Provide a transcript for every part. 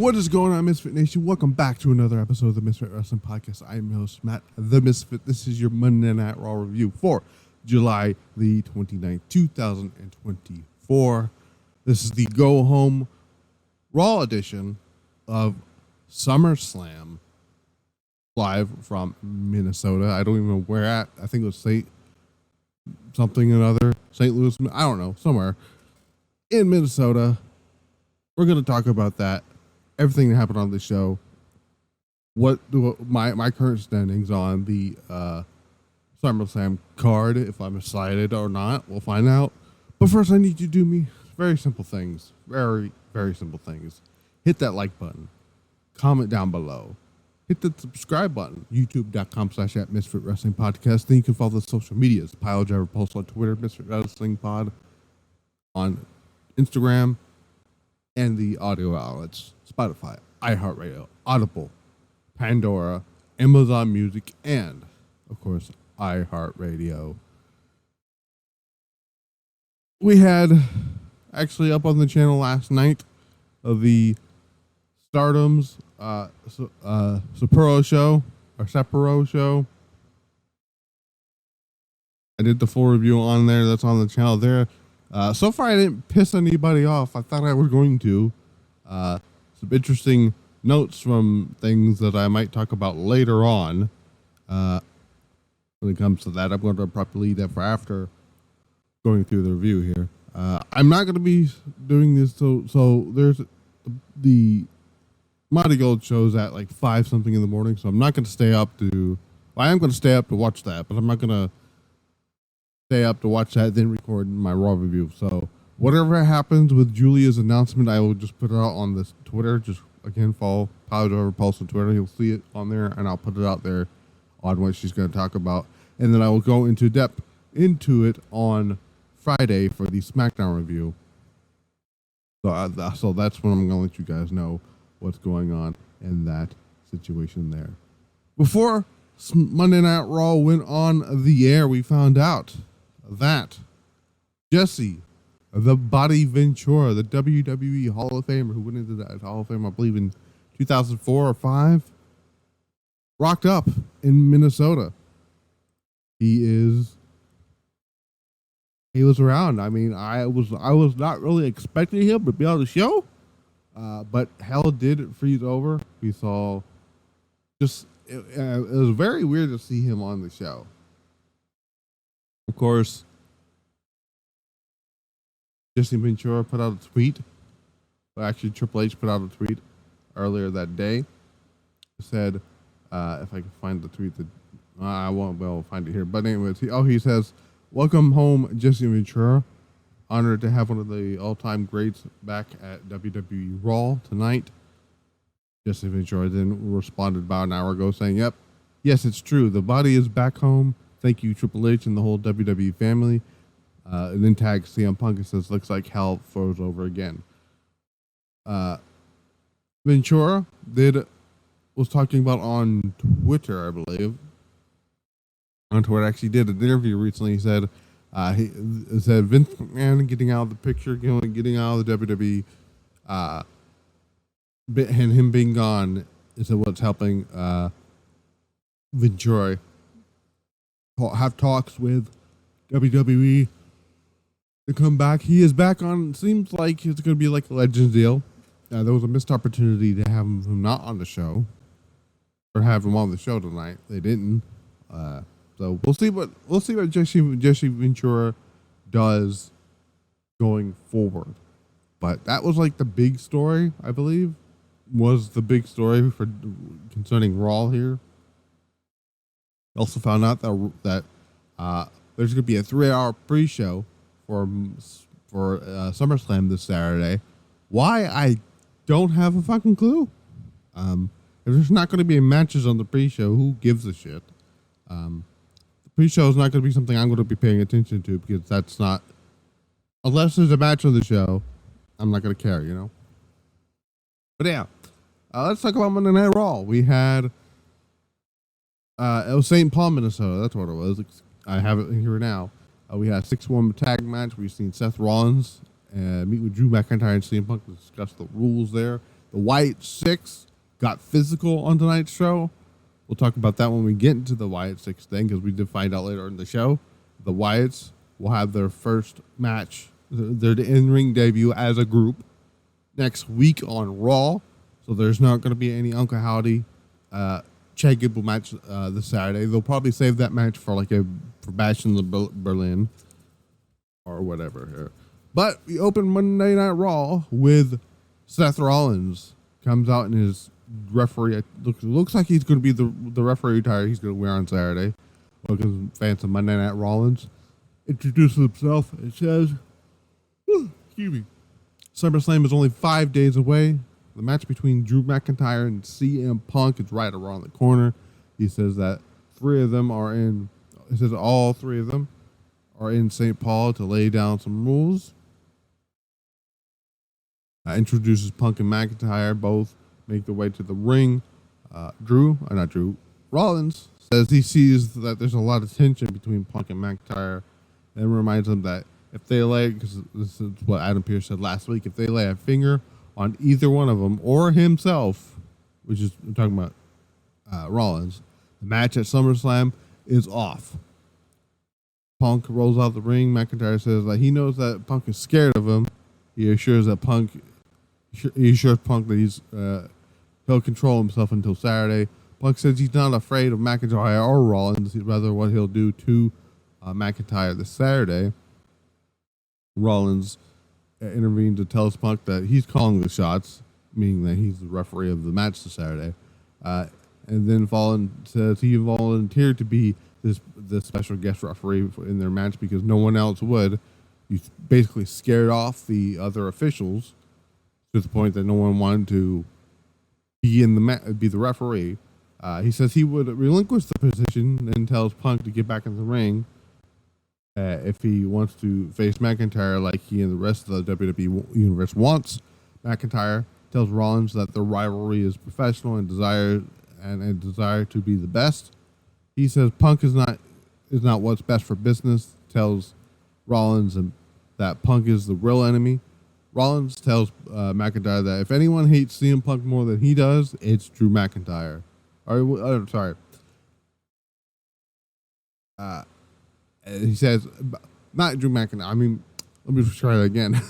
What is going on, Misfit Nation? Welcome back to another episode of the Misfit Wrestling Podcast. I am your host, Matt the Misfit. This is your Monday Night Raw review for July the 29th, 2024. This is the go-home Raw edition of Summerslam, live from Minnesota. I don't even know where at. I think it was St. Louis, I don't know, somewhere in Minnesota. We're going to talk about that, everything that happened on the show, my current standings on the SummerSlam card, if I'm excited or not, we'll find out. But first, I need you to do me very simple things, very, very simple things. Hit that like button, comment down below, hit the subscribe button, youtube.com/@Misfit Wrestling Podcast. Then you can follow the social medias, Pile Driver Pulse on Twitter, Misfit Wrestling Pod on Instagram, and the audio outlets, Spotify, iHeartRadio, Audible, Pandora, Amazon Music, and, of course, iHeartRadio. We had, actually up on the channel last night, the Stardom's Sapporo show. I did the full review on there. That's on the channel there. So far, I didn't piss anybody off. I thought I was going to. Some interesting notes from things that I might talk about later on. When it comes to that, I'm going to probably leave that for after going through the review here. I'm not going to be doing this. So there's the Monty Gold shows at like 5 something in the morning. So I'm not going to stay up to. Well, I am going to stay up to watch that, but I'm not going to stay up to watch that, then record my Raw review. So whatever happens with Julia's announcement, I will just put it out on this Twitter. Just again, follow Pile Driver Pulse on Twitter. You'll see it on there, and I'll put it out there on what she's going to talk about. And then I will go into depth into it on Friday for the SmackDown review. So that's when I'm going to let you guys know what's going on in that situation there. Before Monday Night Raw went on the air, we found out that Jesse, the Body Ventura, the WWE Hall of Famer, who went into that Hall of Fame, I believe, in 2004 or 5, rocked up in Minnesota. He was around. I mean, I was not really expecting him to be on the show, but hell did freeze over. We saw it was very weird to see him on the show. Of course, Jesse Ventura put out a tweet. Well, actually, Triple H put out a tweet earlier that day. It said, if I can find the tweet, I won't be able to find it here. But anyways, he says, "Welcome home, Jesse Ventura. Honored to have one of the all-time greats back at WWE Raw tonight." Jesse Ventura then responded about an hour ago saying, "Yep, yes, it's true. The Body is back home. Thank you, Triple H and the whole WWE family." And then tags CM Punk and says, "Looks like hell froze over again." Ventura was talking about on Twitter, I believe. On Twitter, actually did an interview recently. He said, he said Vince McMahon getting out of the picture, getting out of the WWE, and him being gone is what's helping Ventura have talks with WWE to come back. He is back on. Seems like it's going to be like a Legends deal. There was a missed opportunity to have him not on the show, or have him on the show tonight. They didn't. So we'll see what Jesse Ventura does going forward. But that was like the big story, I believe, was the big story for concerning Raw here. Also found out that there's going to be a 3-hour pre-show for SummerSlam this Saturday. Why? I don't have a fucking clue. If there's not going to be matches on the pre-show, who gives a shit? The pre-show is not going to be something I'm going to be paying attention to, because that's not, unless there's a match on the show, I'm not going to care, you know? But yeah, let's talk about Monday Night Raw. We had, it was St. Paul, Minnesota. That's what it was. I have it here now. We had a 6-woman tag match. We've seen Seth Rollins meet with Drew McIntyre and CM Punk to discuss the rules there. The Wyatt Sicks got physical on tonight's show. We'll talk about that when we get into the Wyatt Sicks thing, because we did find out later in the show. The Wyatts will have their first match, their in-ring debut as a group next week on Raw. So there's not going to be any Uncle Howdy Chad Gable match this Saturday. They'll probably save that match for for Bash in Berlin or whatever. But we open Monday Night Raw with Seth Rollins comes out in his referee. Looks like he's going to be the referee attire he's going to wear on Saturday. Welcome fans of Monday Night Rollins. Introduces himself and says, excuse me, SummerSlam is only 5 days away. The match between Drew McIntyre and CM Punk is right around the corner. He says that all three of them are in St. Paul to lay down some rules. Introduces Punk and McIntyre. Both make their way to the ring. Rollins says he sees that there's a lot of tension between Punk and McIntyre, and reminds them that if they because this is what Adam Pearce said last week, if they lay a finger on either one of them or himself, which is I'm talking about Rollins, the match at SummerSlam is off. Punk rolls out the ring. McIntyre says that he knows that Punk is scared of him. He assures Punk that he'll control himself until Saturday. Punk says he's not afraid of McIntyre or Rollins, rather what he'll do to McIntyre this Saturday. Rollins intervenes to tell Punk that he's calling the shots, meaning that he's the referee of the match this Saturday. And then Fallon says he volunteered to be this special guest referee in their match because no one else would. You basically scared off the other officials to the point that no one wanted to be be the referee. He says he would relinquish the position, then tells Punk to get back in the ring if he wants to face McIntyre like he and the rest of the WWE universe wants. McIntyre tells Rollins that the rivalry is professional and desire to be the best. He says Punk is not what's best for business. Tells Rollins that Punk is the real enemy. Rollins tells McIntyre that if anyone hates CM Punk more than he does, it's Drew McIntyre. He says, not Drew McIntyre. I mean, let me try that again.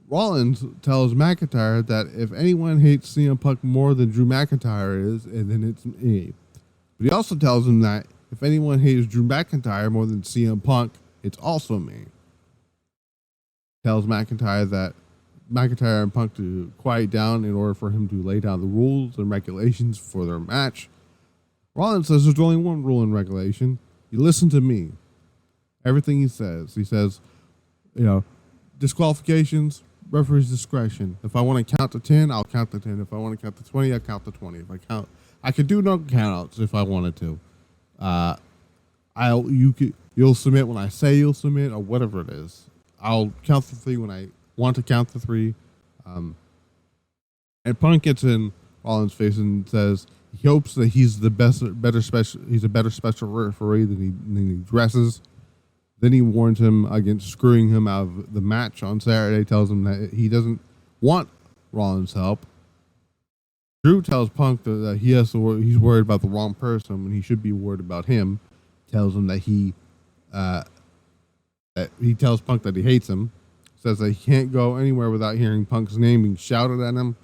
Rollins tells McIntyre that if anyone hates CM Punk more than Drew McIntyre is, and then it's me. But he also tells him that if anyone hates Drew McIntyre more than CM Punk, it's also me. Tells McIntyre that McIntyre and Punk to quiet down in order for him to lay down the rules and regulations for their match. Rollins says there's only one rule and regulation. You listen to me. Everything he says. He says, disqualifications, referee's discretion. If I want to count to 10, I'll count to 10. If I want to count to 20, I'll count to 20. I could do no countouts if I wanted to. You'll submit when I say you'll submit or whatever it is. I'll count to 3 when I want to count to 3. And Punk gets in Rollins' face and says he hopes that he's he's a better special referee than he dresses. Then he warns him against screwing him out of the match on Saturday, tells him that he doesn't want Rollins' help. Drew tells Punk that he's worried about the wrong person when he should be worried about him. Tells him that he tells Punk that he hates him. Says that he can't go anywhere without hearing Punk's name being shouted at him.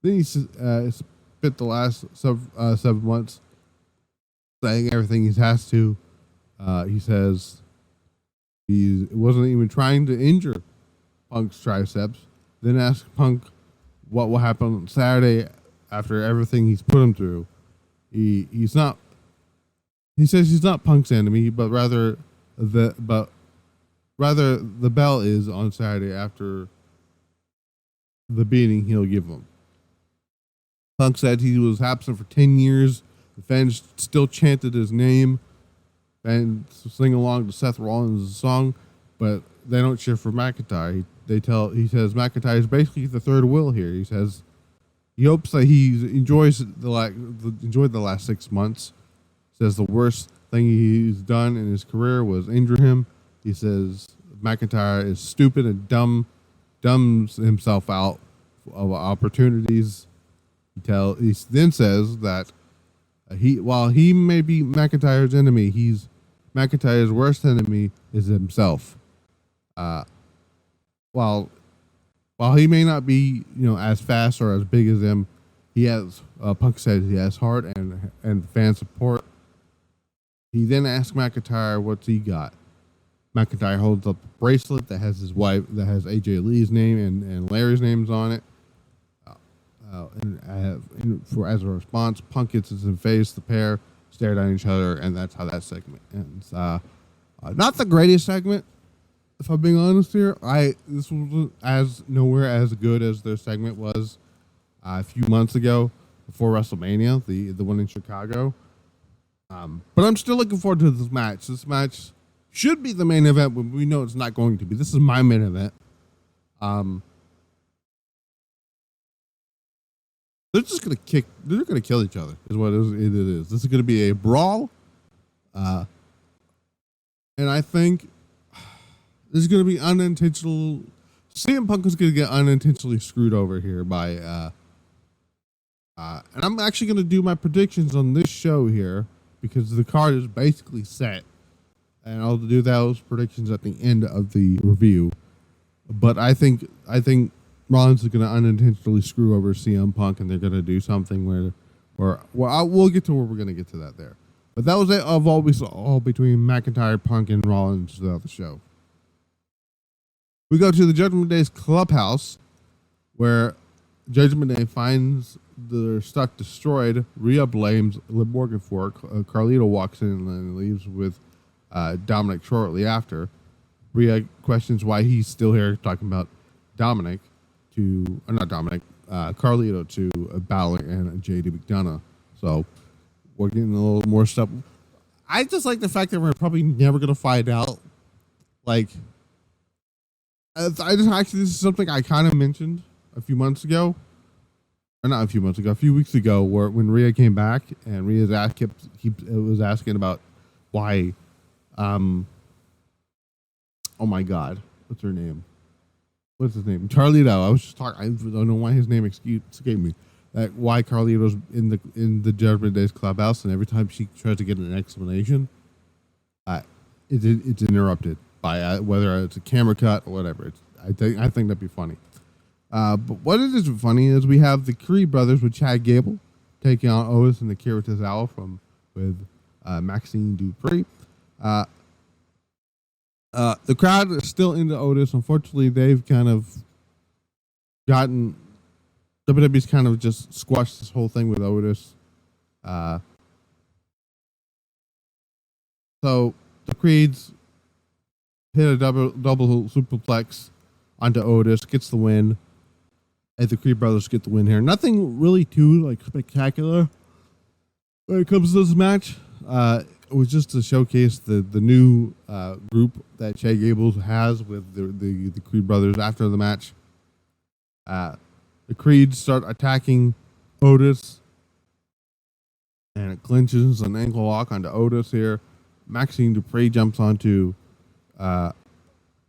Then he spent the last 7 months saying everything he has to. He says he wasn't even trying to injure Punk's triceps. Then asks Punk what will happen on Saturday after everything he's put him through. He says he's not Punk's enemy, but rather the bell is on Saturday after the beating he'll give him. Punk said he was absent for 10 years. The fans still chanted his name and sing along to Seth Rollins' song, but they don't cheer for McIntyre. He says McIntyre is basically the third wheel here. He says he hopes that he enjoyed the last 6 months. Says the worst thing he's done in his career was injure him. He says McIntyre is stupid and dumbs himself out of opportunities. He then says that while he may be McIntyre's enemy, McIntyre's worst enemy is himself. While he may not be as fast or as big as him, he has Punk said he has heart and fan support. He then asks McIntyre what's he got. McIntyre holds up a bracelet that has his wife, that has AJ Lee's name and Larry's names on it. As a response, Punk hits his face. The pair stare at each other, and that's how that segment ends. Not the greatest segment, if I'm being honest here. This was nowhere as good as their segment was a few months ago before WrestleMania, the one in Chicago. But I'm still looking forward to this match. This match should be the main event, but we know it's not going to be. This is my main event. They're just gonna they're gonna kill each other, is what it is. This is gonna be a brawl. And I think this is gonna be unintentional. CM Punk is gonna get unintentionally screwed over here by and I'm actually gonna do my predictions on this show here because the card is basically set. And I'll do those predictions at the end of the review. But I think Rollins is going to unintentionally screw over CM Punk, and they're going to do something we'll get to where we're going to get to that there. But that was it of all we saw between McIntyre, Punk, and Rollins throughout the show. We go to the Judgment Day's clubhouse, where Judgment Day finds their stuff destroyed. Rhea blames Liv Morgan for it. Carlito walks in and leaves with Dominic shortly after. Rhea questions why he's still here talking about Carlito to Balor and JD McDonough. So we're getting a little more stuff. I just like the fact that we're probably never going to find out. Like, this is something I kind of mentioned a few weeks ago, when Rhea came back and Rhea's was asking about why. Oh my God, what's her name? What's his name? Carlito. I was just talking. I don't know why his name escaped me. Why Carlito's in the Judgment Day's clubhouse, and every time she tries to get an explanation, it's interrupted by whether it's a camera cut or whatever. I think that'd be funny. But what is funny is we have the Creed brothers with Chad Gable taking on Otis and Akira Tozawa with Maxine Dupree. The crowd is still into Otis. Unfortunately, they've kind of WWE's kind of just squashed this whole thing with Otis. So the Creeds hit a double superplex onto Otis, gets the win. And the Creed brothers get the win here. Nothing really too spectacular when it comes to this match. It was just to showcase the new group that Chad Gable has with the Creed brothers after the match. The Creeds start attacking Otis, and it clinches an ankle lock onto Otis here. Maxine Dupree jumps onto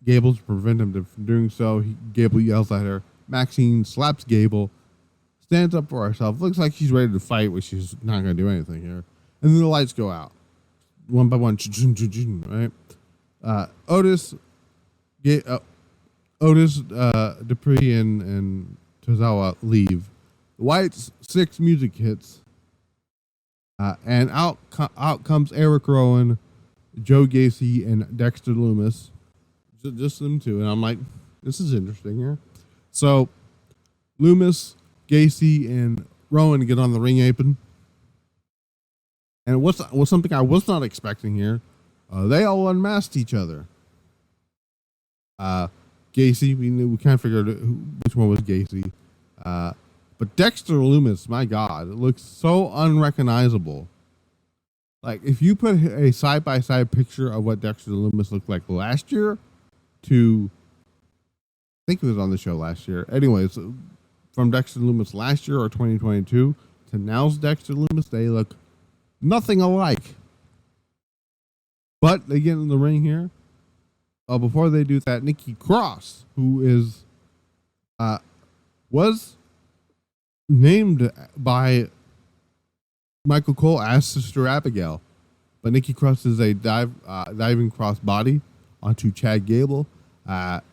Gable to prevent him from doing so. Gable yells at her. Maxine slaps Gable, stands up for herself. Looks like she's ready to fight, which she's not going to do anything here. And then the lights go out. One by one, right? Otis, Dupree, and Tozawa leave. The Wyatt Sicks music hits, and out comes Eric Rowan, Joe Gacy, and Dexter Lumis. Just them two, and I'm like, this is interesting here. So, Lumis, Gacy, and Rowan get on the ring apron. And what's something I was not expecting here? They all unmasked each other. Gacy, we kind of figured which one was Gacy. But Dexter Lumis, my God, it looks so unrecognizable. Like, if you put a side-by-side picture of what Dexter Lumis looked like last year to, I think it was on the show last year. Anyways, from Dexter Lumis last year or 2022 to now's Dexter Lumis, they look nothing alike. But they get in the ring here. Before they do that, Nikki Cross, who is was named by Michael Cole as Sister Abigail, but Nikki Cross is a diving cross body onto Chad Gable.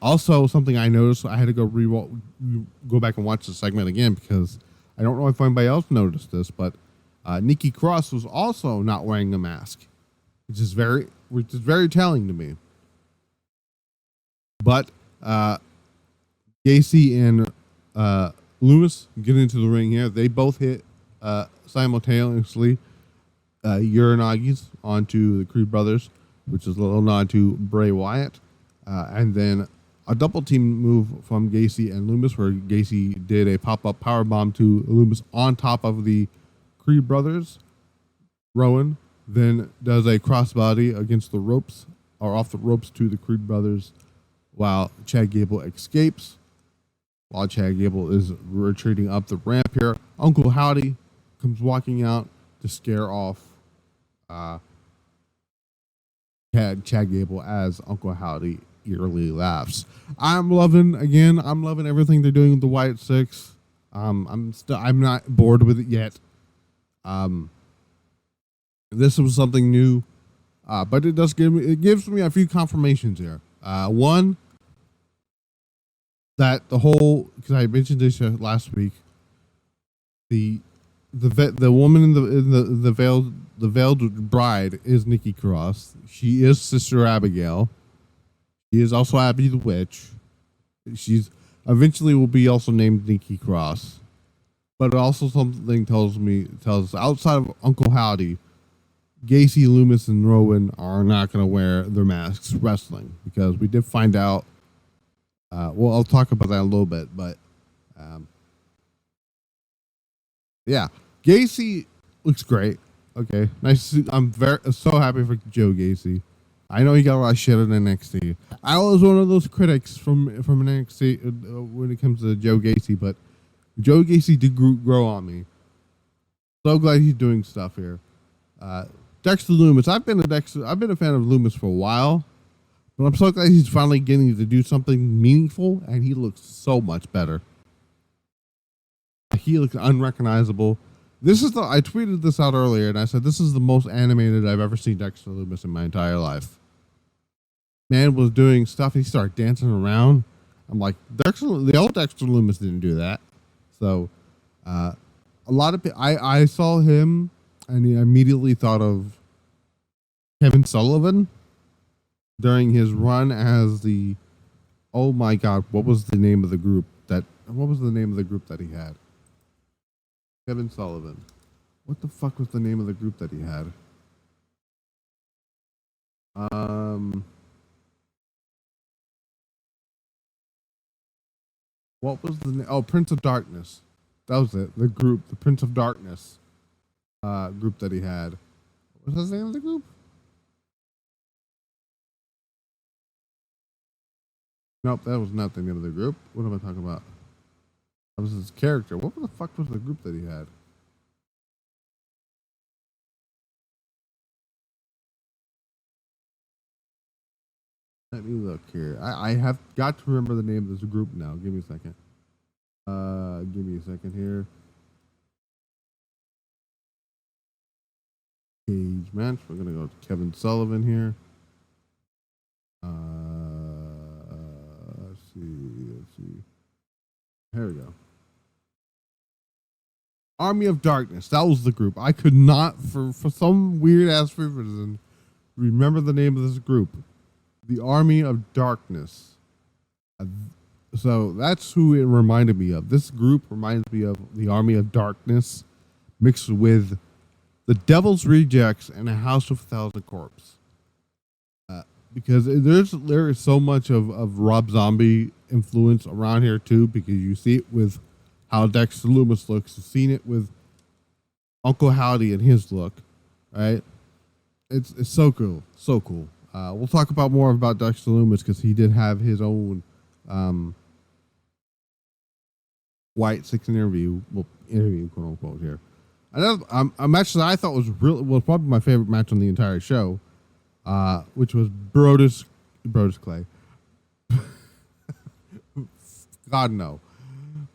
Also, something I noticed, I had to go back and watch the segment again because I don't know if anybody else noticed this, but Nikki Cross was also not wearing a mask, which is very telling to me. But Gacy and Loomis get into the ring here. They both hit simultaneously Uranagis onto the Creed brothers, which is a little nod to Bray Wyatt. And then a double team move from Gacy and Loomis, where Gacy did a pop-up powerbomb to Loomis on top of the Creed brothers. Rowan then does a crossbody against the ropes, or off the ropes to the Creed brothers, while Chad Gable escapes. While Chad Gable is retreating up the ramp here, Uncle Howdy comes walking out to scare off Chad Gable as Uncle Howdy eerily laughs. I'm loving everything they're doing with the Wyatt Sicks. I'm not bored with it yet. This was something new, but it gives me a few confirmations here. One, that the whole, because I mentioned this last week, the woman in the veiled bride is Nikki Cross. She is Sister Abigail. She is also Abby the Witch. She's eventually will be also named Nikki Cross. But also something tells us outside of Uncle Howdy, Gacy, Loomis, and Rowan are not going to wear their masks wrestling, because we did find out. I'll talk about that a little bit, but yeah, Gacy looks great. Okay, nice to see. I'm so happy for Joe Gacy. I know he got a lot of shit in NXT. I was one of those critics from NXT when it comes to Joe Gacy, but Joe Gacy did grow on me. So glad he's doing stuff here. Dexter Loomis. I've been a fan of Loomis for a while, but I'm so glad he's finally getting to do something meaningful, and he looks so much better. He looks unrecognizable. I tweeted this out earlier, and I said this is the most animated I've ever seen Dexter Loomis in my entire life. Man was doing stuff, and he started dancing around. I'm like, the old Dexter Loomis didn't do that. So, a lot of people, I saw him, and I immediately thought of Kevin Sullivan during his run as the, oh my God, what was the name of the group that he had? Kevin Sullivan. What the fuck was the name of the group that he had? What was the name? Oh, Prince of Darkness. That was it. The group, the Prince of Darkness group that he had. What was the name of the group? Nope, that was not the name of the group. What am I talking about? That was his character. What the fuck was the group that he had? Let me look here. I have got to remember the name of this group now. Give me a second. Give me a second here. Cage match. We're gonna go to Kevin Sullivan here. Let's see. Here we go. Army of Darkness. That was the group. I could not, for some weird ass reason, remember the name of this group. The Army of Darkness. So that's who it reminded me of. This group reminds me of the Army of Darkness mixed with the Devil's Rejects and a House of 1,000 Corpse. Because there is so much of Rob Zombie influence around here too, because you see it with how Dexter Loomis looks. You've seen it with Uncle Howdy and his look, right? It's so cool, so cool. We'll talk about more about Dexter Loomis because he did have his own Wyatt Sicks interview, quote unquote here. A match that I thought was probably my favorite match on the entire show, which was Brodus Clay. God no.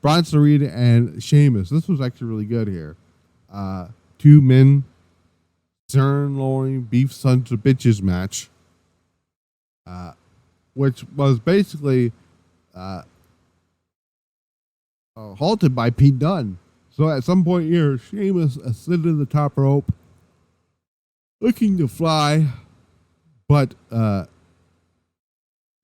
Bronson Reed and Sheamus. This was actually really good here. Two men, sirloin beef sons of bitches match, which was basically halted by Pete Dunne. So at some point here, Sheamus ascended the top rope, looking to fly, but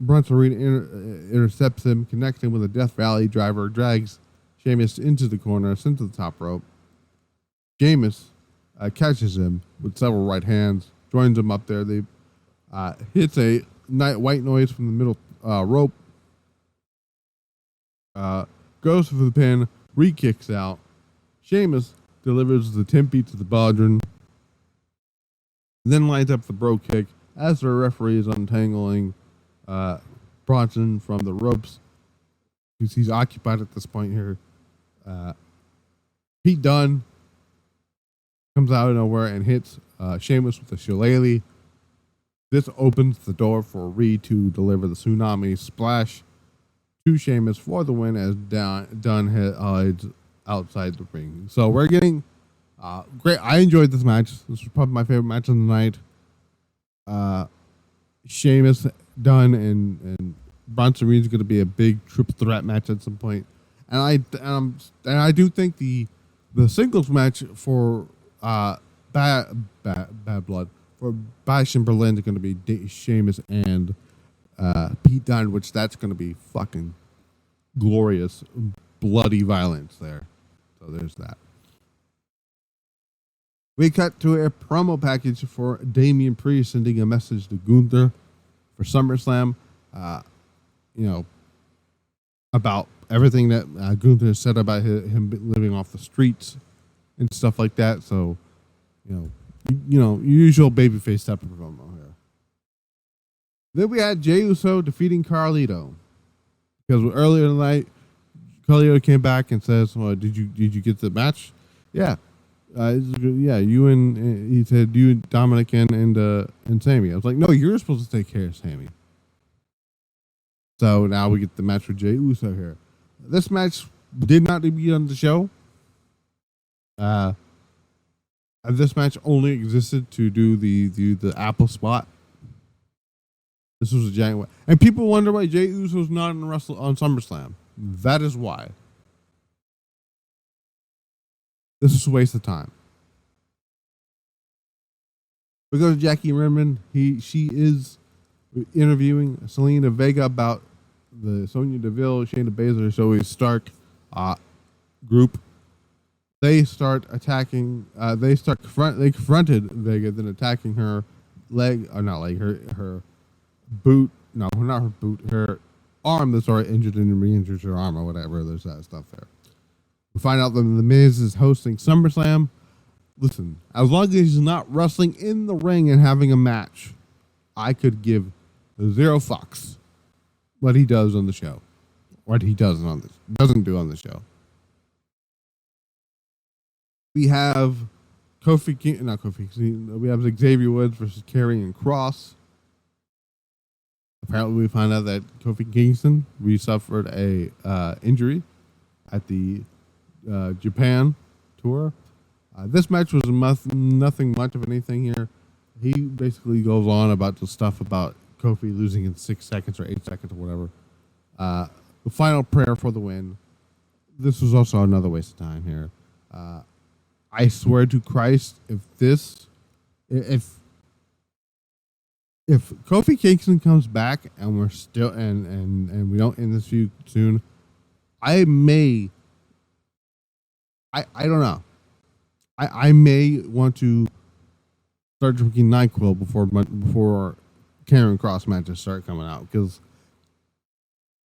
Bronson Reed intercepts him, connecting with a Death Valley driver, drags Sheamus into the corner, sent to the top rope. Sheamus catches him with several right hands, joins him up there. They hits a white noise from the middle rope, goes for the pin, re-kicks out. Sheamus delivers the Tempe to the Bodron, then lines up the bro kick as the referee is untangling Bronson from the ropes because he's occupied at this point here. Pete Dunne comes out of nowhere and hits Sheamus with a shillelagh. This opens the door for Reed to deliver the tsunami splash to Sheamus for the win as Dunne hides outside the ring. So we're getting great. I enjoyed this match. This was probably my favorite match of the night. Sheamus, Dunne, and Bronson Reed is going to be a big triple threat match at some point. And I do think the singles match for Bad Blood for Bash and Berlin is going to be Sheamus and Pete Dunne, which that's going to be fucking glorious, bloody violence there. So there's that. We cut to a promo package for Damian Priest sending a message to Gunther for SummerSlam. About everything that Gunther said about him living off the streets and stuff like that. So, usual babyface type of promo here. Then we had Jey Uso defeating Carlito because earlier in the night, Carlito came back and says, "Well, did you get the match?" Yeah. You and he said you, Dominic, and Sammy. I was like, no, you're supposed to take care of Sammy. So now we get the match with Jey Uso here. This match did not debut on the show. This match only existed to do the Apple spot. This was a giant one, and people wonder why Jey Uso's not on SummerSlam. That is why. This is a waste of time. We go to Jackie Redmond. She is interviewing Selena Vega about the Sonya Deville, Shayna Baszler, Zoe Stark group. They start attacking. They confronted Vega, then attacking her leg, or not leg, her boot. No, not her boot. Her arm that's already injured and re-injured her arm or whatever. There's that stuff there. We find out that The Miz is hosting SummerSlam. Listen, as long as he's not wrestling in the ring and having a match, I could give zero fucks what he does on the show. What he doesn't do on the show. We have we have Xavier Woods versus Karrion Kross. Apparently we find out that Kofi Kingston suffered a injury at the Japan tour. This match was nothing much of anything here. He basically goes on about the stuff about Kofi losing in 6 seconds or 8 seconds or whatever. The final prayer for the win. This was also another waste of time here. I swear to Christ, if Kofi Kingston comes back and we're still and we don't end this feud soon, I don't know. I may want to start drinking NyQuil before Karrion Kross matches start coming out because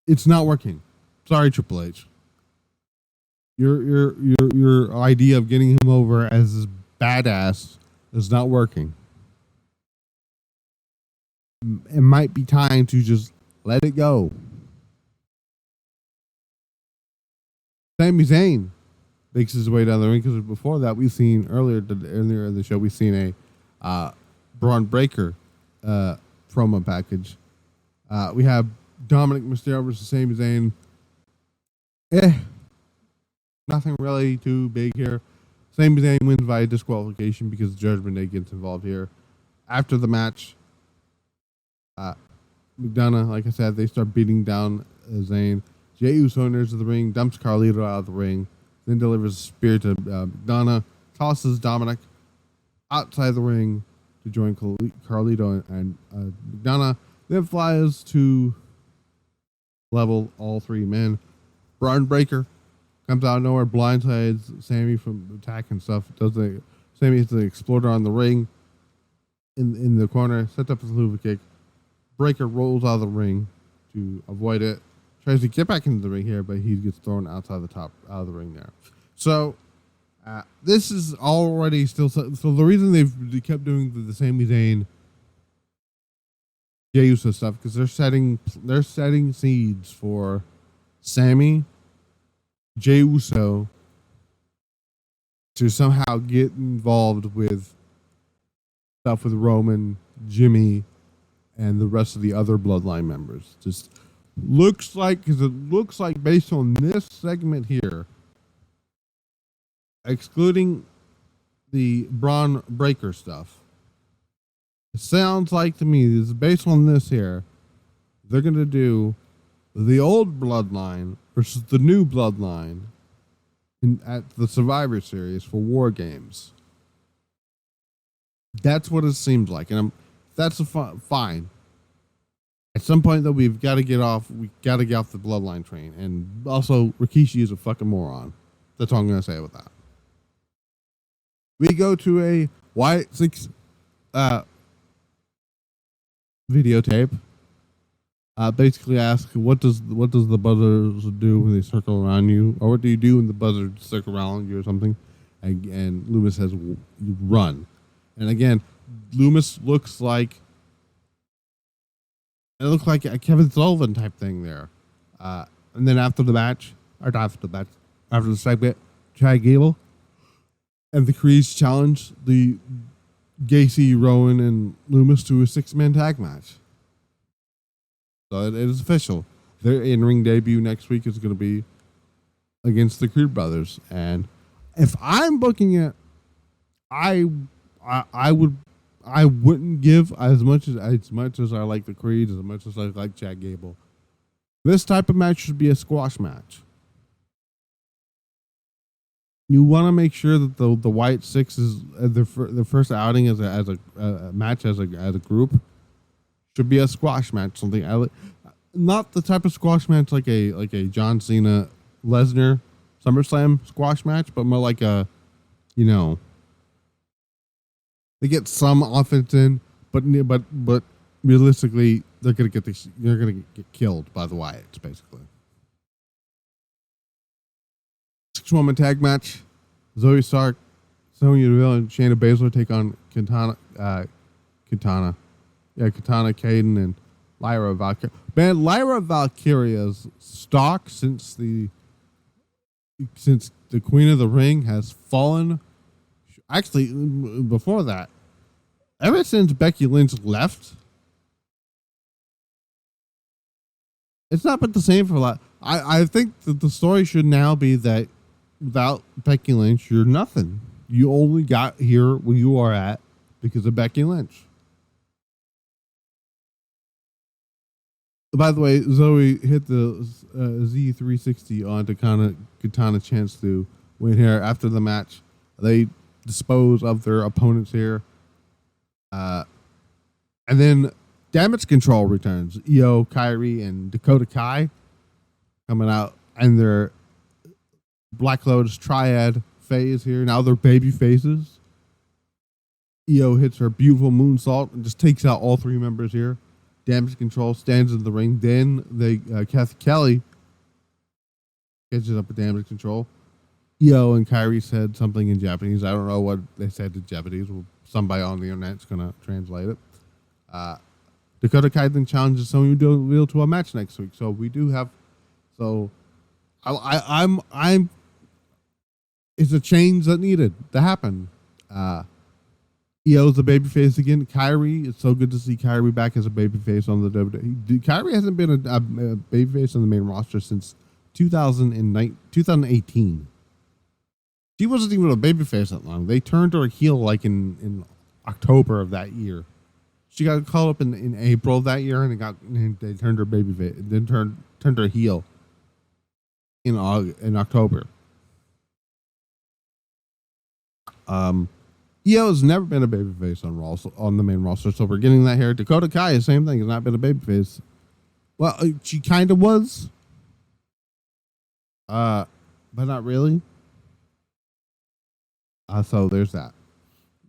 it's not working. Sorry, Triple H. Your idea of getting him over as this badass is not working. It might be time to just let it go. Sami Zayn makes his way down the ring because before that we've seen earlier in the show we've seen a Braun Breaker promo package. We have Dominic Mysterio versus Sami Zayn. Nothing really too big here. Sami Zayn wins via disqualification because Judgment Day gets involved here. After the match, McDonough, like I said, they start beating down Zayn. Jey Uso enters the ring, dumps Carlito out of the ring, then delivers a spear to McDonough, tosses Dominic outside the ring to join Carlito and McDonough, then flies to level all three men. Braun Breaker comes out of nowhere, blindsides Sami from attack and stuff. Sami hits the exploder on the ring in the corner, sets up a Luva kick. Breaker rolls out of the ring to avoid it. Tries to get back into the ring here, but he gets thrown out of the ring there. So this is already still. So the reason they kept doing the Sami Zayn, Jey Uso stuff because they're setting seeds for Sami, Jey Uso to somehow get involved with stuff with Roman, Jimmy, and the rest of the other bloodline members. Just looks like, because it looks like based on this segment here, excluding the Braun Breaker stuff, it sounds like to me, this is based on this here, they're going to do the old bloodline versus the new bloodline at the Survivor Series for War Games. That's what it seems like, and that's fine. At some point, though, we got to get off the bloodline train, and also Rikishi is a fucking moron. That's all I'm gonna say with that. We go to a Wyatt Sicks videotape. Basically, ask what does the buzzers do when they circle around you, or what do you do when the buzzers circle around you or something? And Loomis says, "Run." And again, Loomis looks like a Kevin Sullivan type thing there. And then after the segment, Chad Gable and the Creeds challenge the Gacy, Rowan, and Loomis to a 6-man tag match. So it is official. Their in-ring debut next week is going to be against the Creed brothers. And if I'm booking it, I wouldn't give as much as I like the Creeds, as much as I like Chad Gable. This type of match should be a squash match. You want to make sure that the Wyatt Sicks is the first outing as a match as a group should be a squash match. Something not the type of squash match like a John Cena Lesnar SummerSlam squash match, but more like a, they get some offense in, but realistically, they're gonna get killed by the Wyatts, basically. 6-woman tag match: Zoe Stark, Sonya Deville, and Shayna Baszler take on Katana, Kaden, and Lyra Valkyria. Man, Lyra Valkyria's stock since the Queen of the Ring has fallen. Actually, before that, ever since Becky Lynch left, it's not been the same for a lot. I think that the story should now be that without Becky Lynch, you're nothing. You only got here where you are at because of Becky Lynch. By the way, Zoe hit the Z360 on Katana Chance to win here. After the match, they dispose of their opponents here. And then Damage Control returns. Io, Kyrie, and Dakota Kai coming out, and their Black Lotus Triad phase here. Now they're baby faces. Io hits her beautiful moonsault and just takes out all three members here. Damage Control stands in the ring. Then Kathy Kelly catches up with Damage Control. Io and Kyrie said something in Japanese. I don't know what they said in Japanese. Somebody on the internet's gonna translate it. Dakota Kai then challenges Sonya Deville to a match next week. So we do have. So I'm. It's a change that needed to happen. Io's a babyface again. Kyrie, it's so good to see Kyrie back as a babyface on the WWE. Kyrie hasn't been a babyface on the main roster since 2018. She wasn't even a babyface that long. They turned her heel like in October of that year. She got called up in April of that year, and they turned her babyface. Then turned her heel in October. Io has never been a babyface on Raw, on the main roster, so we're getting that here. Dakota Kai, the same thing, has not been a babyface. Well, she kind of was, but not really. So there's that.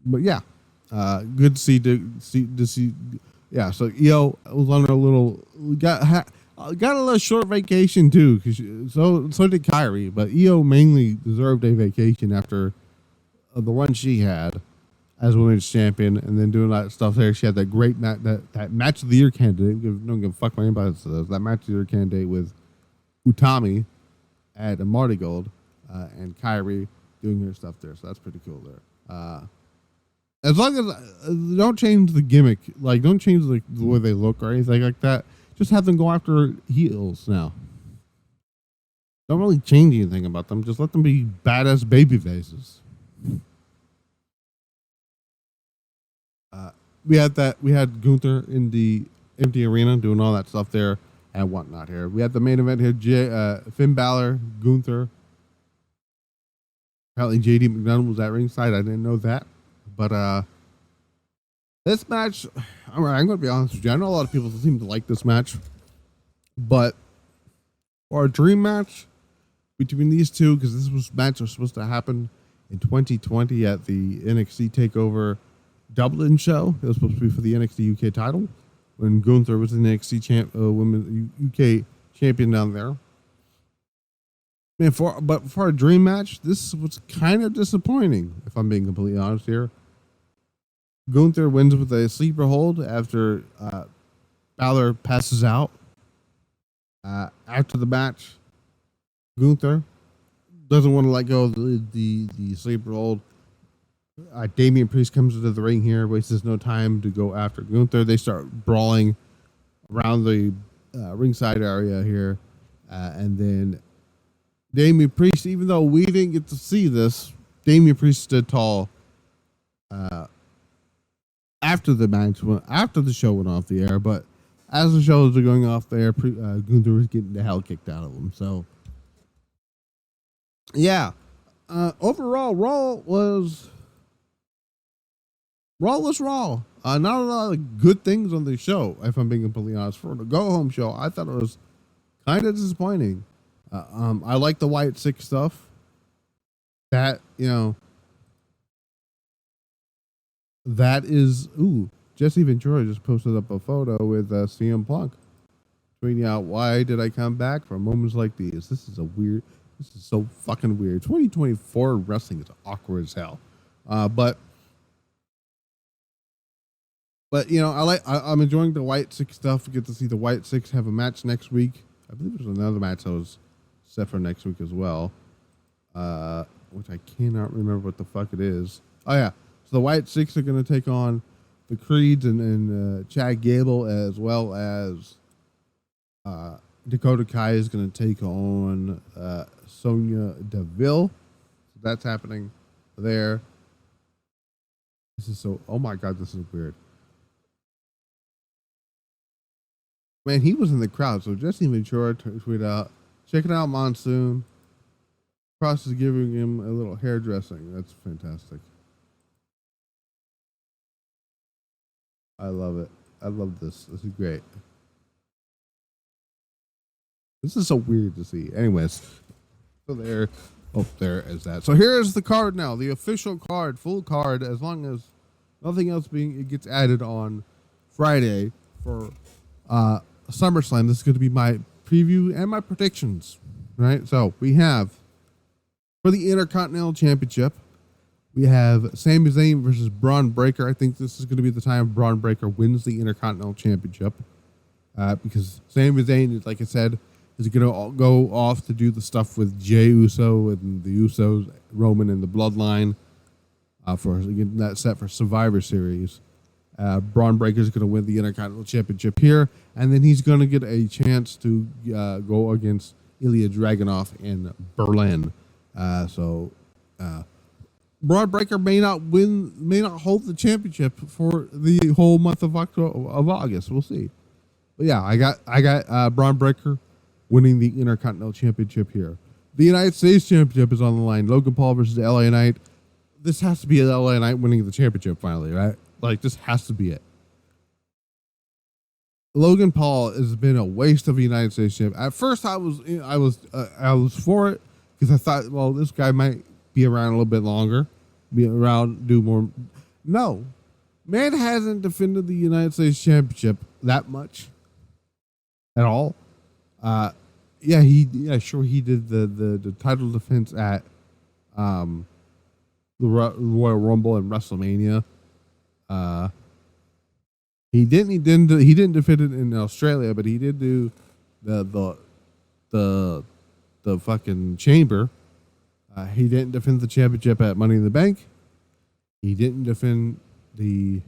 But yeah, good to see. Yeah, so Io was on a little got a little short vacation too, because so did Kyrie. But Io mainly deserved a vacation after the one she had as women's champion, and then doing that stuff there. She had that great that match of the year candidate. Don't give a fuck what anybody says. That match of the year candidate with Utami at Marty Gold and Kyrie doing her stuff there. So that's pretty cool there. As long as don't change the gimmick, like don't change the way they look or anything like that. Just have them go after heels now. Don't really change anything about them. Just let them be badass baby faces. We had Gunther in the empty arena doing all that stuff there and whatnot here. We had the main event here, Finn Balor, Gunther. Apparently JD McDonald was at ringside. I didn't know that. But this match, I'm going to be honest with you. I know a lot of people seem to like this match. But for a dream match between these two, because this match was supposed to happen in 2020 at the NXT TakeOver Dublin show. It was supposed to be for the NXT UK title when Gunther was the NXT women's UK champion down there. Man, for a dream match, this was kind of disappointing, if I'm being completely honest here. Gunther wins with a sleeper hold after Balor passes out. After the match, Gunther doesn't want to let go of the sleeper hold. Damian Priest comes into the ring here, wastes no time to go after Gunther. They start brawling around the ringside area here. And then Damian Priest, even though we didn't get to see this, Damian Priest stood tall after the match, after the show went off the air. But as the shows are going off the air, Gunther was getting the hell kicked out of him. So, yeah. Overall, Raw was Raw. Not a lot of good things on the show, if I'm being completely honest. For the go-home show, I thought it was kind of disappointing. I like the Wyatt Sicks stuff. That is... Ooh, Jesse Ventura just posted up a photo with CM Punk, tweeting out, "Why did I come back for moments like these? This is so fucking weird. 2024 wrestling is awkward as hell." But I'm enjoying the Wyatt Sicks stuff. We get to see the Wyatt Sicks have a match next week. I believe there's another match that was set for next week as well, which I cannot remember what the fuck it is. Oh yeah, so the Wyatt Sicks are going to take on the Creeds and Chad Gable, as well as Dakota Kai is going to take on Sonya Deville. So that's happening there. This is so... Oh my God, this is weird. Man, he was in the crowd, so Jesse Ventura tweeted out, "Checking out Monsoon. Cross is giving him a little hairdressing." That's fantastic. I love it. I love this. This is great. This is so weird to see. Anyways, so there is that. So here is the card now, the official card, full card, as long as nothing else it gets added on Friday for SummerSlam. This is going to be my preview and my predictions, right? So we have, for the Intercontinental Championship, we have Sami Zayn versus Braun Breaker. I think this is going to be the time Braun Breaker wins the Intercontinental Championship, because Sami Zayn, like I said, is going to go off to do the stuff with Jey Uso and the Usos, Roman and the Bloodline, for getting that set for Survivor Series. Braun Breaker is going to win the Intercontinental Championship here, and then he's going to get a chance to go against Ilya Dragunov in Berlin. So Braun Breaker may not hold the championship for the whole month of August. We'll see. But yeah, I got Braun Breaker winning the Intercontinental Championship here. The United States Championship is on the line. Logan Paul versus LA Knight. This has to be LA Knight winning the championship finally, right? Like, this has to be it. Logan Paul has been a waste of a United States champ. At first, I was for it because I thought, well, this guy might be around a little bit longer, be around, do more. No, man hasn't defended the United States Championship that much at all. He did the title defense at the Royal Rumble and WrestleMania. He didn't defend it in Australia, but he did do the fucking Chamber. He didn't defend the championship at Money in the Bank. He didn't defend the.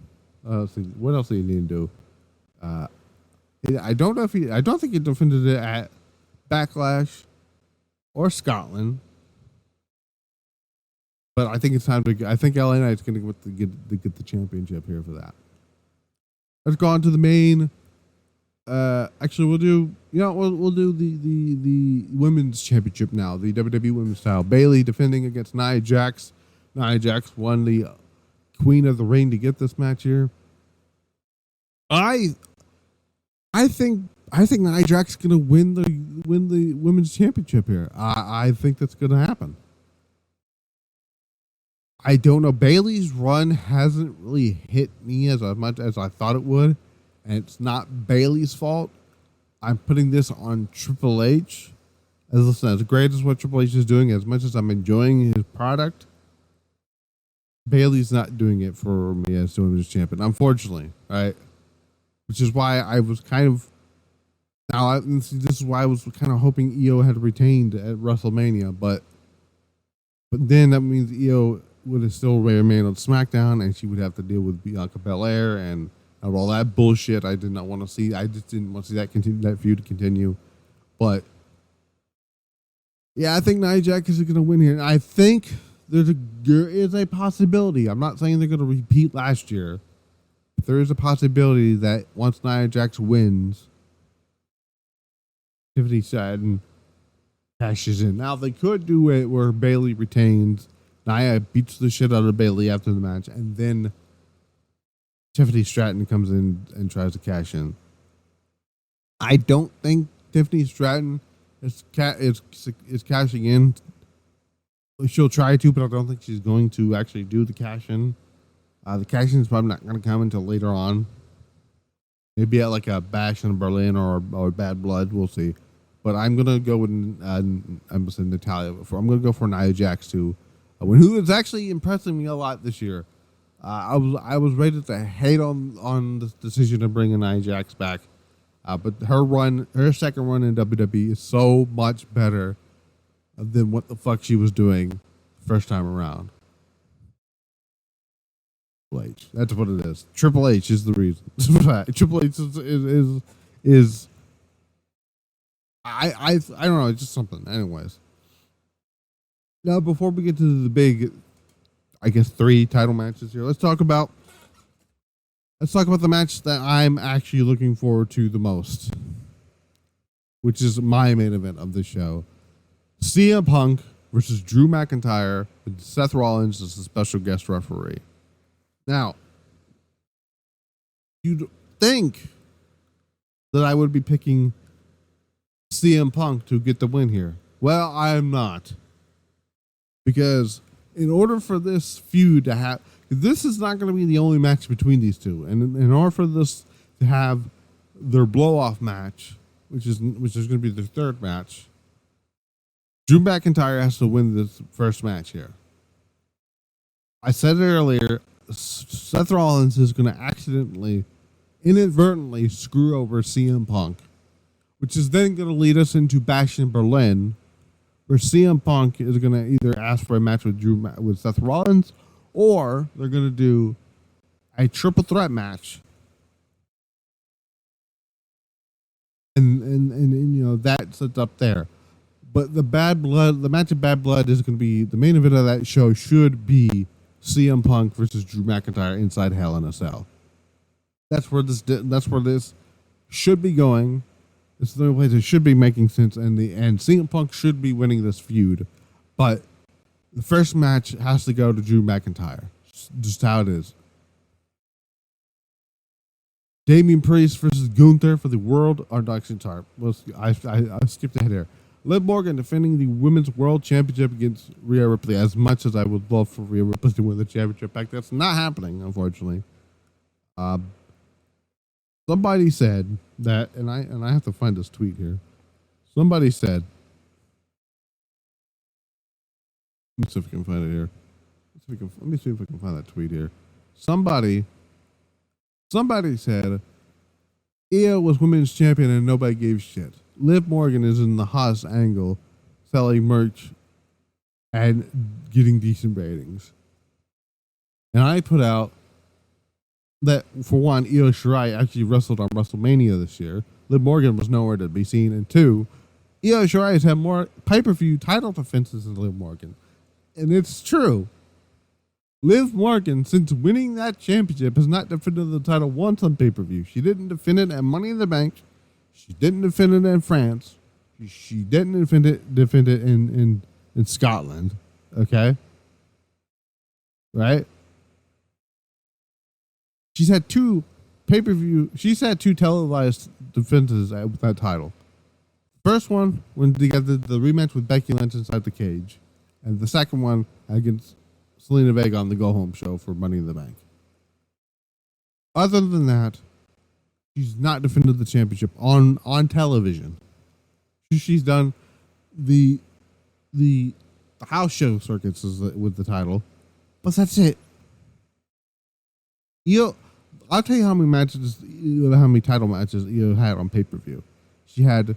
What else did he didn't do? I don't think he defended it at Backlash or Scotland. But I think it's time to. I think LA Knight's going to get the championship here for that. Let's go on to the main. Actually, we'll do the women's championship now. The WWE Women's title. Bayley defending against Nia Jax. Nia Jax won the Queen of the Ring to get this match here. I think Nia Jax is gonna win the women's championship here. I think that's gonna happen. I don't know. Bayley's run hasn't really hit me as much as I thought it would, and it's not Bayley's fault. I'm putting this on Triple H. As great as what Triple H is doing, as much as I'm enjoying his product, Bayley's not doing it for me as the women's champion, unfortunately. Right, which is why I was kind of. This is why I was kind of hoping Io had retained at WrestleMania, but then that means Io would have still remained on SmackDown, and she would have to deal with Bianca Belair and all that bullshit. I did not want to see. I just didn't want to see that feud continue. But yeah, I think Nia Jax is going to win here, and I think there is a possibility. I'm not saying they're going to repeat last year, but there is a possibility that once Nia Jax wins, Tiffany Stratton cashes in. Now they could do it where Bayley retains. Nia beats the shit out of Bayley after the match, and then Tiffany Stratton comes in and tries to cash in. I don't think Tiffany Stratton is cashing in. She'll try to, but I don't think she's going to actually do the cash in. The cash in is probably not going to come until later on. Maybe at like a Bash in Berlin or Bad Blood. We'll see. But I'm going to go with I'm saying Natalia before. I'm going to go for Nia Jax too. Who is actually impressing me a lot this year. I was ready to hate on the decision to bring Nia Jax back, but her second run in WWE is so much better than what the fuck she was doing first time around. Triple H, that's what it is. Triple H is the reason. Triple H is I don't know. It's just something. Anyways. Now, before we get to the big, I guess, 3 title matches here, let's talk about the match that I'm actually looking forward to the most, which is my main event of the show. CM Punk versus Drew McIntyre with Seth Rollins as a special guest referee. Now, you'd think that I would be picking CM Punk to get the win here. Well, I'm not. Because in order for this feud to have, this is not going to be the only match between these two, and in order for this to have their blow-off match, which is going to be their third match, Drew McIntyre has to win this first match here. I said it earlier, Seth Rollins is going to inadvertently screw over CM Punk, which is then going to lead us into Bash in Berlin, where CM Punk is going to either ask for a match with Seth Rollins, or they're going to do a triple threat match, and that sets up there. But the match of Bad Blood is going to be the main event of that show. Should be CM Punk versus Drew McIntyre inside Hell in a Cell. That's where this should be going. It's the only place it should be making sense, and CM Punk should be winning this feud. But the first match has to go to Drew McIntyre. Just how it is. Damian Priest versus Gunther for the world. Or not, sorry. I skipped ahead here. Liv Morgan defending the Women's World Championship against Rhea Ripley. As much as I would love for Rhea Ripley to win the championship back, that's not happening, unfortunately. Somebody said that, and I have to find this tweet here. Somebody said, let me see if I can find it here. Let me see if I can find that tweet here. Somebody said, Io was women's champion and nobody gave shit. Liv Morgan is in the hottest angle, selling merch and getting decent ratings. And I put out that, for one, Io Shirai actually wrestled on WrestleMania this year. Liv Morgan was nowhere to be seen. And two, Io Shirai has had more pay-per-view title defenses than Liv Morgan. And it's true. Liv Morgan, since winning that championship, has not defended the title once on pay-per-view. She didn't defend it at Money in the Bank. She didn't defend it in France. She didn't defend it in Scotland. Okay? Right? She's had two televised defenses with that title. First one, when they got the rematch with Becky Lynch inside the cage. And the second one against Selena Vega on the Go Home show for Money in the Bank. Other than that, she's not defended the championship on television. She's done the house show circuits with the title, but that's it. I'll tell you how many title matches Io had on pay-per-view. She had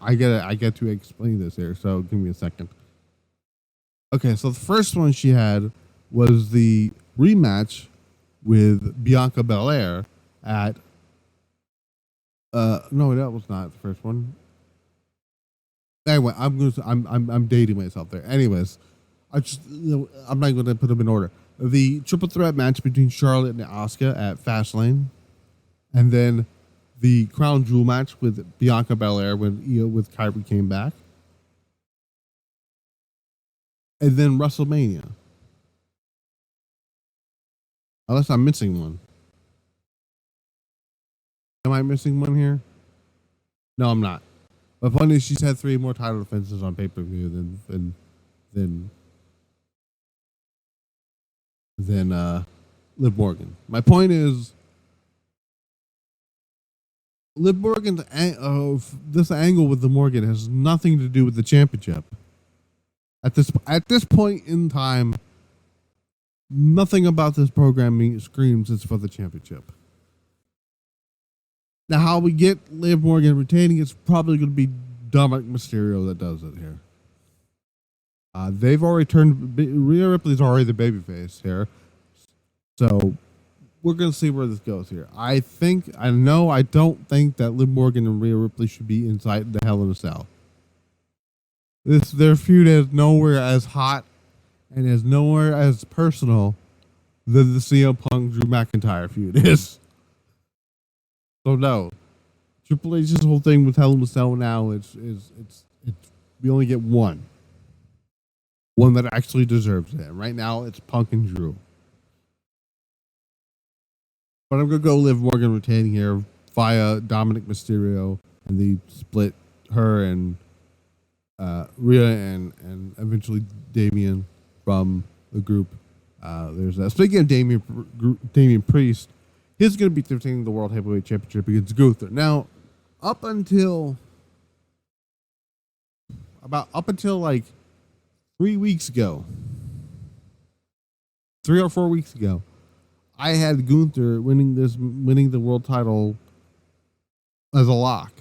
I get to explain this here, so give me a second. Okay, so the first one she had was the rematch with Bianca Belair at no, that was not the first one. Anyway, I'm dating myself there. Anyways, I'm not going to put them in order. The triple threat match between Charlotte and Asuka at Fastlane, and then the crown jewel match with Bianca Belair when Io with Kyrie came back, and then WrestleMania. Unless I'm missing one. Am I missing one here? No, I'm not. But funny, she's had 3 more title defenses on pay-per-view than Liv Morgan. My point is, Liv Morgan's this angle with the Morgan has nothing to do with the championship. At this point in time, nothing about this programming screams it's for the championship. Now, how we get Liv Morgan retaining, it's probably going to be Dominic Mysterio that does it here. They've already turned, Rhea Ripley's already the babyface here. So, we're going to see where this goes here. I don't think that Liv Morgan and Rhea Ripley should be inside the Hell in a Cell. Their feud is nowhere as hot and is nowhere as personal than the CM Punk Drew McIntyre feud is. So no, Triple H's whole thing with Hell in a Cell now it's we only get one that actually deserves it. And right now it's Punk and Drew. But I'm gonna go Liv Morgan retaining here via Dominic Mysterio, and they split her and Rhea and eventually Damian from the group. There's that. Speaking of Damian Priest, he's going to be defending the World Heavyweight Championship against Gunther. Now, up until like 3 weeks ago, 3 or 4 weeks ago, I had Gunther winning the world title as a lock.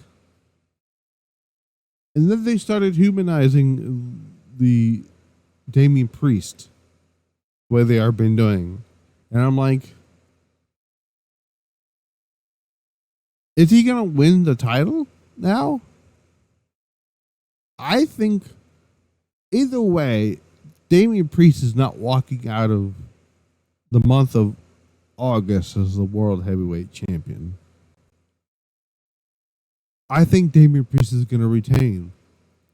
And then they started humanizing the Damian Priest the way they are been doing. And I'm like, is he going to win the title? now. I think either way, Damian Priest is not walking out of the month of August as the World Heavyweight Champion. I think Damian Priest is going to retain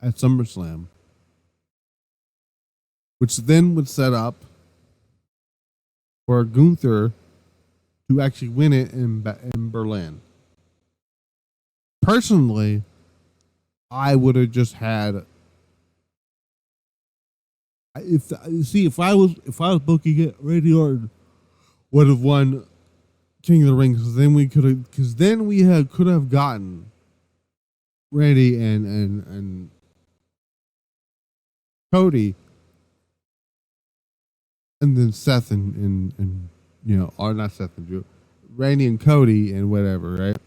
at SummerSlam, which then would set up for Gunther to actually win it in Berlin. Personally, I would have just had. If I was booking it, Randy Orton would have won King of the Ring, because then we could have gotten Randy and Cody, and then Seth and or not Seth and Drew, Randy and Cody and whatever, right?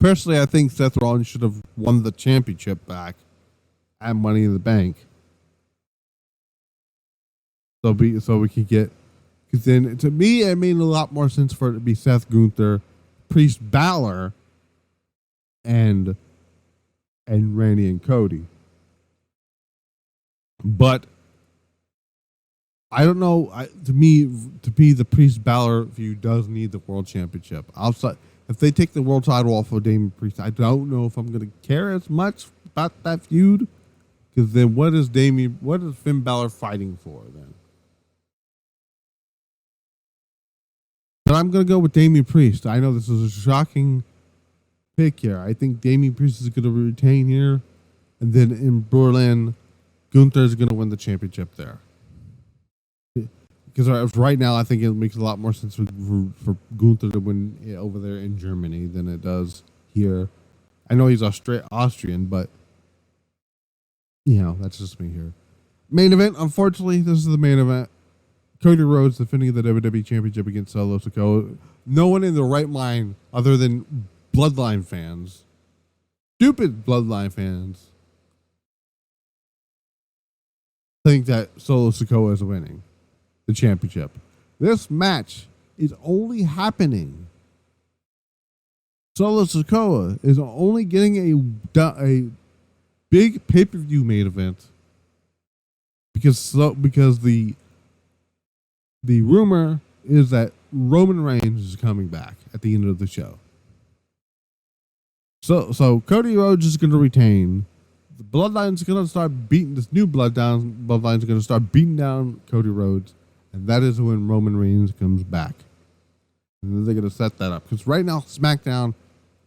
Personally, I think Seth Rollins should have won the championship back at Money in the Bank. So we could get, because then to me it made a lot more sense for it to be Seth, Gunther, Priest, Balor, and Randy and Cody. But I don't know. To me, the Priest Balor feud does need the World Championship. Outside, if they take the world title off of Damian Priest, I don't know if I'm going to care as much about that feud. Because then, what is Finn Balor fighting for then? But I'm going to go with Damian Priest. I know this is a shocking pick here. I think Damian Priest is going to retain here, and then in Berlin, Gunther is going to win the championship there. Because right now, I think it makes a lot more sense for Gunther to win it over there in Germany than it does here. I know he's Austrian, but that's just me here. Main event, unfortunately, this is the main event. Cody Rhodes defending the WWE Championship against Solo Sikoa. No one in their right mind, other than Bloodline fans, stupid Bloodline fans, think that Solo Sikoa is winning the championship. This match is only happening. Solo Sikoa is only getting a big pay-per-view main event because the rumor is that Roman Reigns is coming back at the end of the show. So Cody Rhodes is going to retain. The Bloodline's going to start beating this new Bloodline's going to start beating down Cody Rhodes, and that is when Roman Reigns comes back. And then they're going to set that up, because right now SmackDown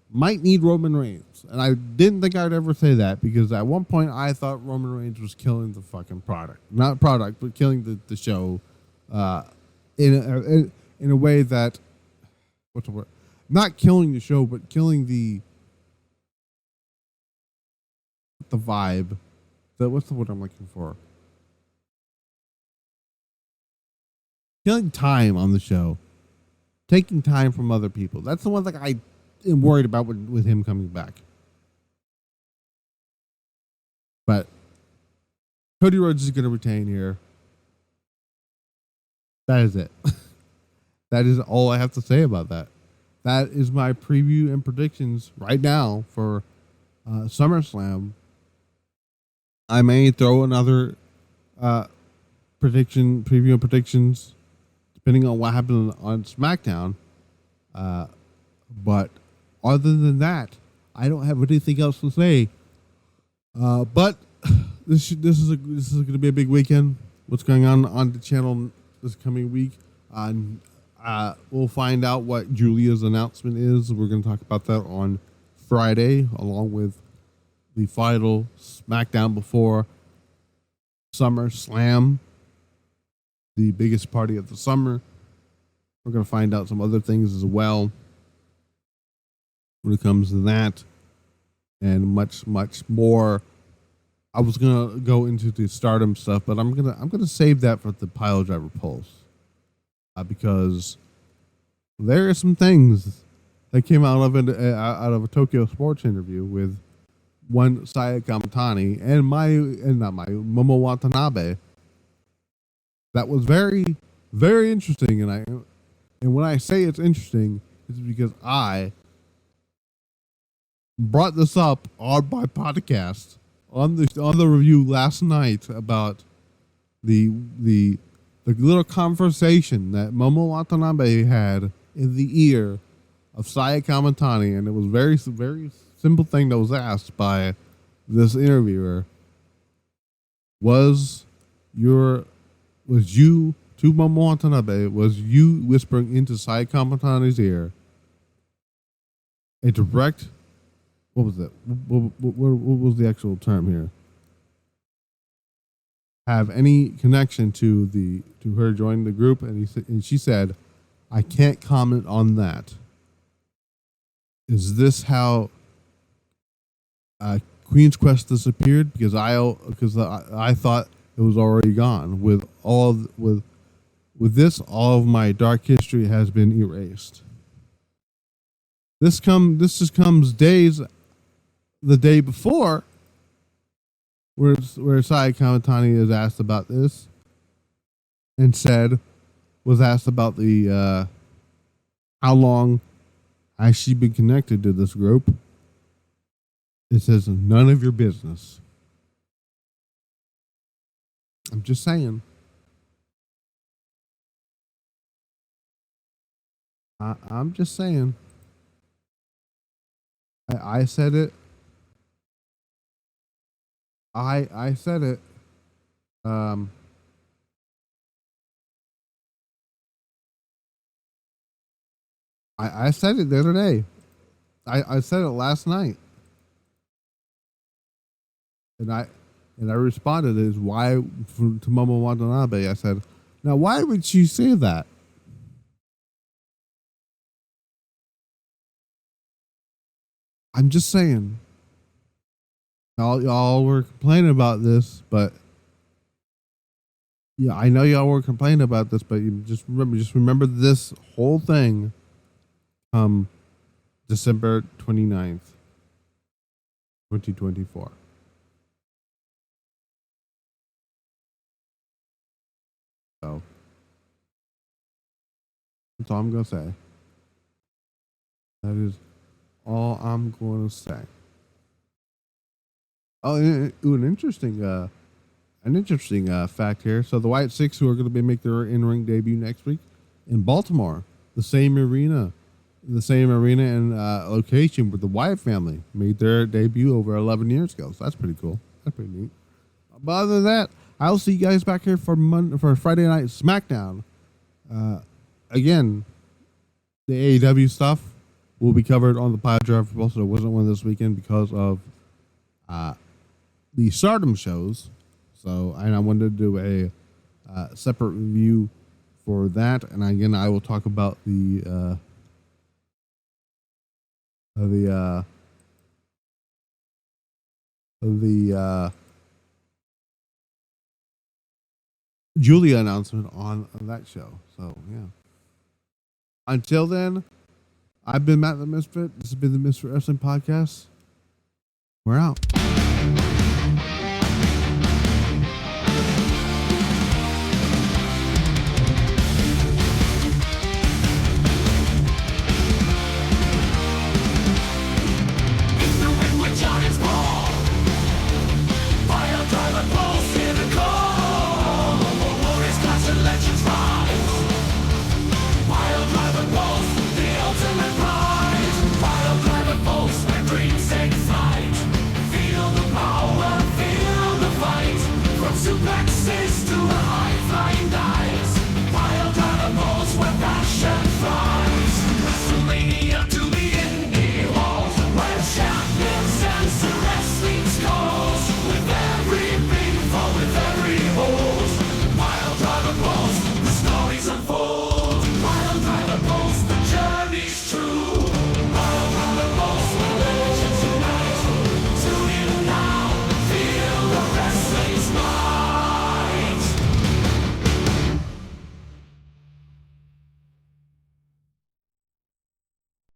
might need Roman Reigns, and I didn't think I'd ever say that, because at one point I thought Roman Reigns was killing the fucking but killing the show. In a way that, what's the word? Not killing the show, but killing the vibe. What's the word I'm looking for? Killing time on the show, taking time from other people. That's the one that I am worried about with him coming back. But Cody Rhodes is going to retain here. That is it. That is all I have to say about that. That is my preview and predictions right now for SummerSlam. I may throw another preview and predictions, depending on what happened on SmackDown. But other than that, I don't have anything else to say. But this is going to be a big weekend. What's going on the channel this coming week? We'll find out what Julia's announcement is. We're going to talk about that on Friday, along with the final SmackDown before SummerSlam, the biggest party of the summer. We're going to find out some other things as well when it comes to that, and much more. I was gonna go into the Stardom stuff, but I'm gonna save that for the Pile Driver Pulse, because there are some things that came out of a Tokyo Sports interview with one Saya Kamatani and Momo Watanabe. That was very, very interesting, and when I say it's interesting, it's because I brought this up on my podcast on the review last night about the little conversation that Momo Watanabe had in the ear of Saya Kamatani, and it was very simple thing that was asked by this interviewer. Was you to Momo Watanabe, was you whispering into Saya Kamatani's ear a direct, what was it? What was the actual term here? Have any connection to her joining the group? And she said, I can't comment on that. Is this how Queen's Quest disappeared? Because I thought it was already gone. With this, all of my dark history has been erased. This just comes the day before, where Saya Kamatani is asked about this, and was asked about the how long has she been connected to this group. It says none of your business. I'm just saying. I'm just saying. I said it. I said it. I said it the other day. I said it last night. And I responded is why to Momo Watanabe. I said, now why would she say that? I'm just saying. Y'all were complaining about this, but yeah, I know y'all were complaining about this, but you just remember this whole thing December 29th, 2024. So that's all I'm gonna say. That is all I'm gonna say. Oh, an interesting fact here. So the Wyatt Sicks, who are going to make their in-ring debut next week in Baltimore, the same arena and location where the Wyatt family made their debut over 11 years ago. So that's pretty cool. That's pretty neat. But other than that, I'll see you guys back here for Friday Night SmackDown. Again, the AEW stuff will be covered on the Pile Drive. Also, there wasn't one this weekend because of the Stardom shows. So, and I wanted to do a separate review for that. And again, I will talk about the Julia announcement on that show. So, yeah. Until then, I've been Matt the Misfit. This has been the Misfit Wrestling Podcast. We're out.